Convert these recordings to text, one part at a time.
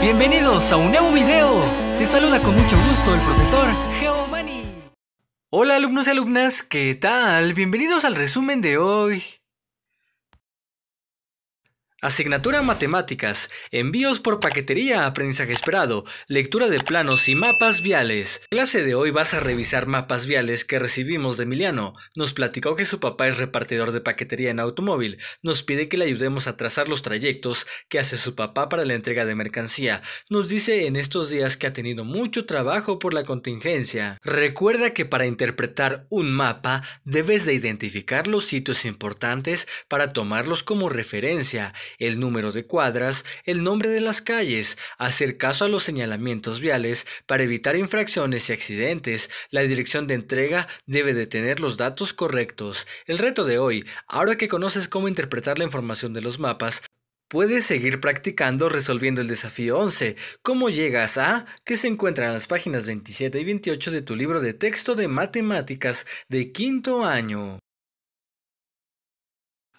Bienvenidos a un nuevo video. Te saluda con mucho gusto el profesor Geomani. Hola alumnos y alumnas, ¿qué tal? Bienvenidos al resumen de hoy. Asignatura Matemáticas, envíos por paquetería, aprendizaje esperado, lectura de planos y mapas viales. Clase de hoy vas a revisar mapas viales que recibimos de Emiliano. Nos platicó que su papá es repartidor de paquetería en automóvil. Nos pide que le ayudemos a trazar los trayectos que hace su papá para la entrega de mercancía. Nos dice en estos días que ha tenido mucho trabajo por la contingencia. Recuerda que para interpretar un mapa debes de identificar los sitios importantes para tomarlos como referencia. El número de cuadras, el nombre de las calles, hacer caso a los señalamientos viales para evitar infracciones y accidentes. La dirección de entrega debe de tener los datos correctos. El reto de hoy, ahora que conoces cómo interpretar la información de los mapas, puedes seguir practicando resolviendo el desafío 11. ¿Cómo llegas a? Que se encuentra en las páginas 27 y 28 de tu libro de texto de matemáticas de quinto año.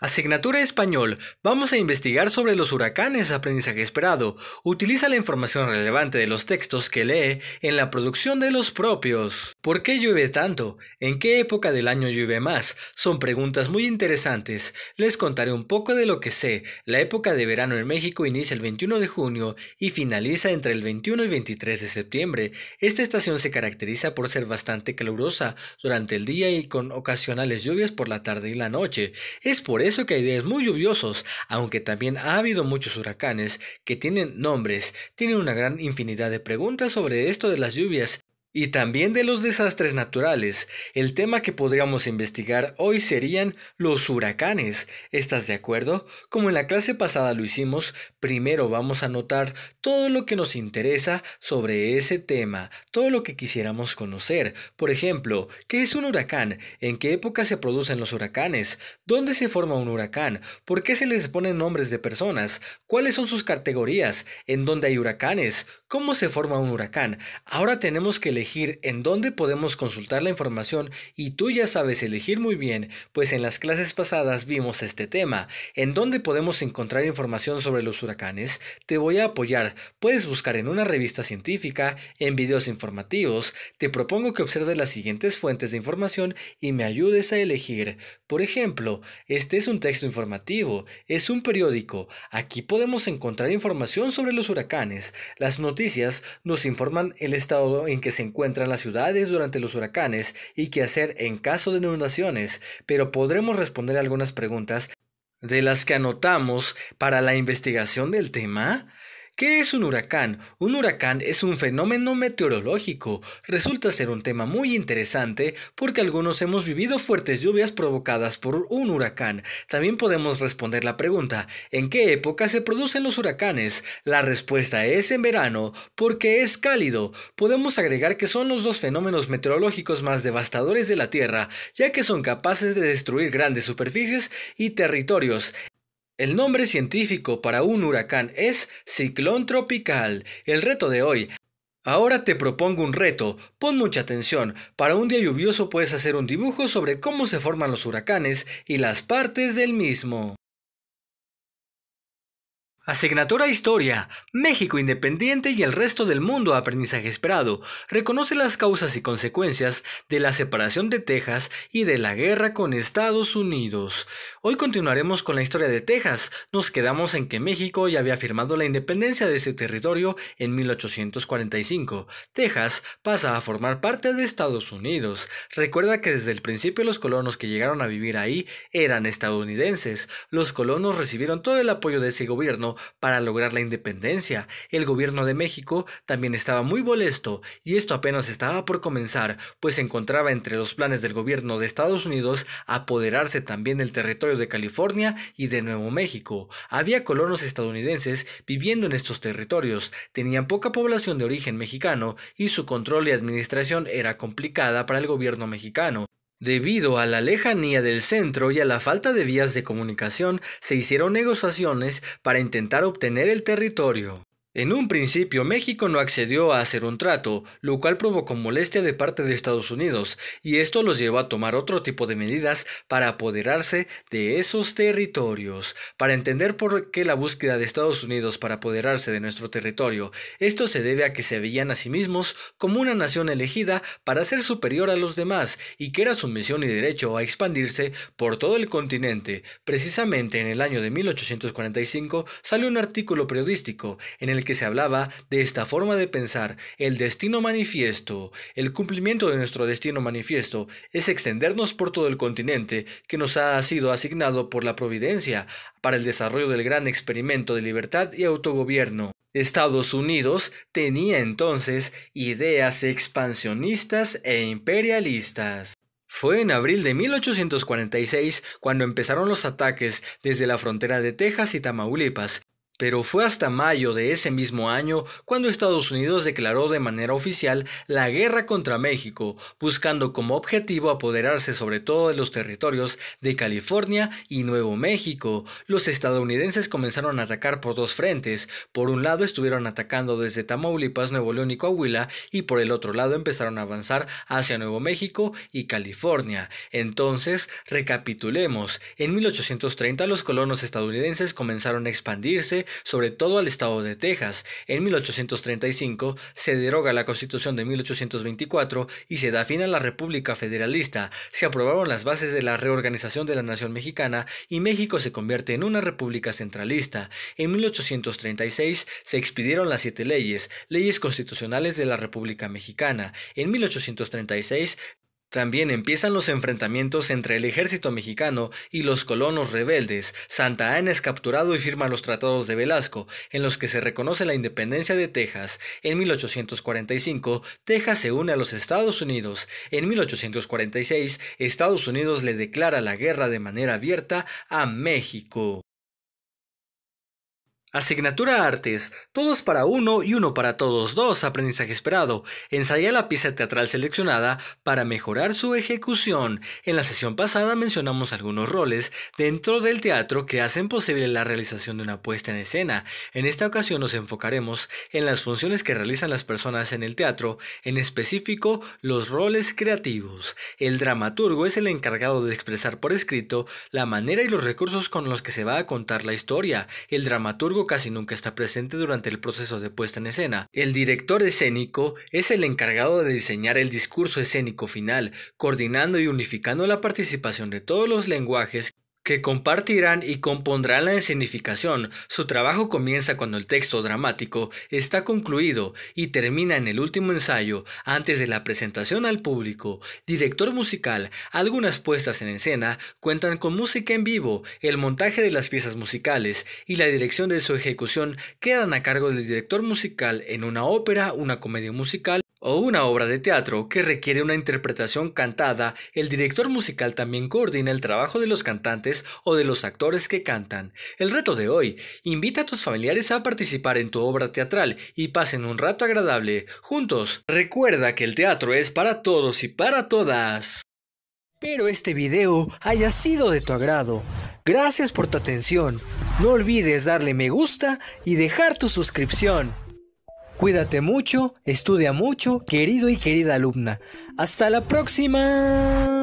Asignatura Español. Vamos a investigar sobre los huracanes, aprendizaje esperado. Utiliza la información relevante de los textos que lee en la producción de los propios. ¿Por qué llueve tanto? ¿En qué época del año llueve más? Son preguntas muy interesantes. Les contaré un poco de lo que sé. La época de verano en México inicia el 21 de junio y finaliza entre el 21 y 23 de septiembre. Esta estación se caracteriza por ser bastante calurosa durante el día y con ocasionales lluvias por la tarde y la noche. Es por eso que hay días muy lluviosos, aunque también ha habido muchos huracanes que tienen nombres. Tienen una gran infinidad de preguntas sobre esto de las lluvias y también de los desastres naturales. El tema que podríamos investigar hoy serían los huracanes. ¿Estás de acuerdo? Como en la clase pasada lo hicimos, primero vamos a anotar todo lo que nos interesa sobre ese tema, todo lo que quisiéramos conocer. Por ejemplo, ¿qué es un huracán? ¿En qué época se producen los huracanes? ¿Dónde se forma un huracán? ¿Por qué se les ponen nombres de personas? ¿Cuáles son sus categorías? ¿En dónde hay huracanes? ¿Cómo se forma un huracán? Ahora tenemos que elegir en dónde podemos consultar la información y tú ya sabes elegir muy bien, pues en las clases pasadas vimos este tema. ¿En dónde podemos encontrar información sobre los huracanes? Te voy a apoyar. Puedes buscar en una revista científica, en videos informativos. Te propongo que observes las siguientes fuentes de información y me ayudes a elegir. Por ejemplo, este es un texto informativo, es un periódico. Aquí podemos encontrar información sobre los huracanes. Las noticias nos informan el estado en que se encuentran las ciudades durante los huracanes y qué hacer en caso de inundaciones, pero podremos responder algunas preguntas de las que anotamos para la investigación del tema. ¿Qué es un huracán? Un huracán es un fenómeno meteorológico. Resulta ser un tema muy interesante porque algunos hemos vivido fuertes lluvias provocadas por un huracán. También podemos responder la pregunta, ¿en qué época se producen los huracanes? La respuesta es en verano, porque es cálido. Podemos agregar que son los dos fenómenos meteorológicos más devastadores de la Tierra, ya que son capaces de destruir grandes superficies y territorios. El nombre científico para un huracán es ciclón tropical. El reto de hoy. Ahora te propongo un reto. Pon mucha atención. Para un día lluvioso puedes hacer un dibujo sobre cómo se forman los huracanes y las partes del mismo. Asignatura Historia, México independiente y el resto del mundo, aprendizaje esperado. Reconoce las causas y consecuencias de la separación de Texas y de la guerra con Estados Unidos. Hoy continuaremos con la historia de Texas. Nos quedamos en que México ya había firmado la independencia de ese territorio en 1845. Texas pasa a formar parte de Estados Unidos. Recuerda que desde el principio los colonos que llegaron a vivir ahí eran estadounidenses. Los colonos recibieron todo el apoyo de ese gobierno para lograr la independencia. El gobierno de México también estaba muy molesto y esto apenas estaba por comenzar, pues se encontraba entre los planes del gobierno de Estados Unidos apoderarse también del territorio de California y de Nuevo México. Había colonos estadounidenses viviendo en estos territorios, tenían poca población de origen mexicano y su control y administración era complicada para el gobierno mexicano. Debido a la lejanía del centro y a la falta de vías de comunicación, se hicieron negociaciones para intentar obtener el territorio. En un principio, México no accedió a hacer un trato, lo cual provocó molestia de parte de Estados Unidos, y esto los llevó a tomar otro tipo de medidas para apoderarse de esos territorios. Para entender por qué la búsqueda de Estados Unidos para apoderarse de nuestro territorio, esto se debe a que se veían a sí mismos como una nación elegida para ser superior a los demás, y que era su misión y derecho a expandirse por todo el continente. Precisamente en el año de 1845 salió un artículo periodístico en el que se hablaba de esta forma de pensar: el destino manifiesto. El cumplimiento de nuestro destino manifiesto es extendernos por todo el continente que nos ha sido asignado por la providencia para el desarrollo del gran experimento de libertad y autogobierno. Estados Unidos tenía entonces ideas expansionistas e imperialistas. Fue en abril de 1846 cuando empezaron los ataques desde la frontera de Texas y Tamaulipas, pero fue hasta mayo de ese mismo año cuando Estados Unidos declaró de manera oficial la guerra contra México, buscando como objetivo apoderarse sobre todo de los territorios de California y Nuevo México. Los estadounidenses comenzaron a atacar por dos frentes. Por un lado estuvieron atacando desde Tamaulipas, Nuevo León y Coahuila, y por el otro lado empezaron a avanzar hacia Nuevo México y California. Entonces, recapitulemos. En 1830 los colonos estadounidenses comenzaron a expandirse sobre todo al estado de Texas. En 1835 se deroga la Constitución de 1824 y se da fin a la República Federalista. Se aprobaron las bases de la reorganización de la nación mexicana y México se convierte en una república centralista. En 1836 se expidieron las 7 leyes constitucionales de la República Mexicana. En 1836 también empiezan los enfrentamientos entre el ejército mexicano y los colonos rebeldes. Santa Anna es capturado y firma los tratados de Velasco, en los que se reconoce la independencia de Texas. En 1845, Texas se une a los Estados Unidos. En 1846, Estados Unidos le declara la guerra de manera abierta a México. Asignatura Artes, todos para uno y uno para todos. 2. Aprendizaje esperado. Ensaya la pieza teatral seleccionada para mejorar su ejecución. En la sesión pasada mencionamos algunos roles dentro del teatro que hacen posible la realización de una puesta en escena. En esta ocasión nos enfocaremos en las funciones que realizan las personas en el teatro, en específico los roles creativos. El dramaturgo es el encargado de expresar por escrito la manera y los recursos con los que se va a contar la historia. El dramaturgo casi nunca está presente durante el proceso de puesta en escena. El director escénico es el encargado de diseñar el discurso escénico final, coordinando y unificando la participación de todos los lenguajes que compartirán y compondrán la escenificación. Su trabajo comienza cuando el texto dramático está concluido y termina en el último ensayo, antes de la presentación al público. Director musical. Algunas puestas en escena cuentan con música en vivo. El montaje de las piezas musicales y la dirección de su ejecución quedan a cargo del director musical en una ópera, una comedia musical o una obra de teatro que requiere una interpretación cantada. El director musical también coordina el trabajo de los cantantes o de los actores que cantan. El reto de hoy: invita a tus familiares a participar en tu obra teatral y pasen un rato agradable juntos. Recuerda que el teatro es para todos y para todas. Espero este video haya sido de tu agrado. Gracias por tu atención. No olvides darle me gusta y dejar tu suscripción. Cuídate mucho, estudia mucho, querido y querida alumna. ¡Hasta la próxima!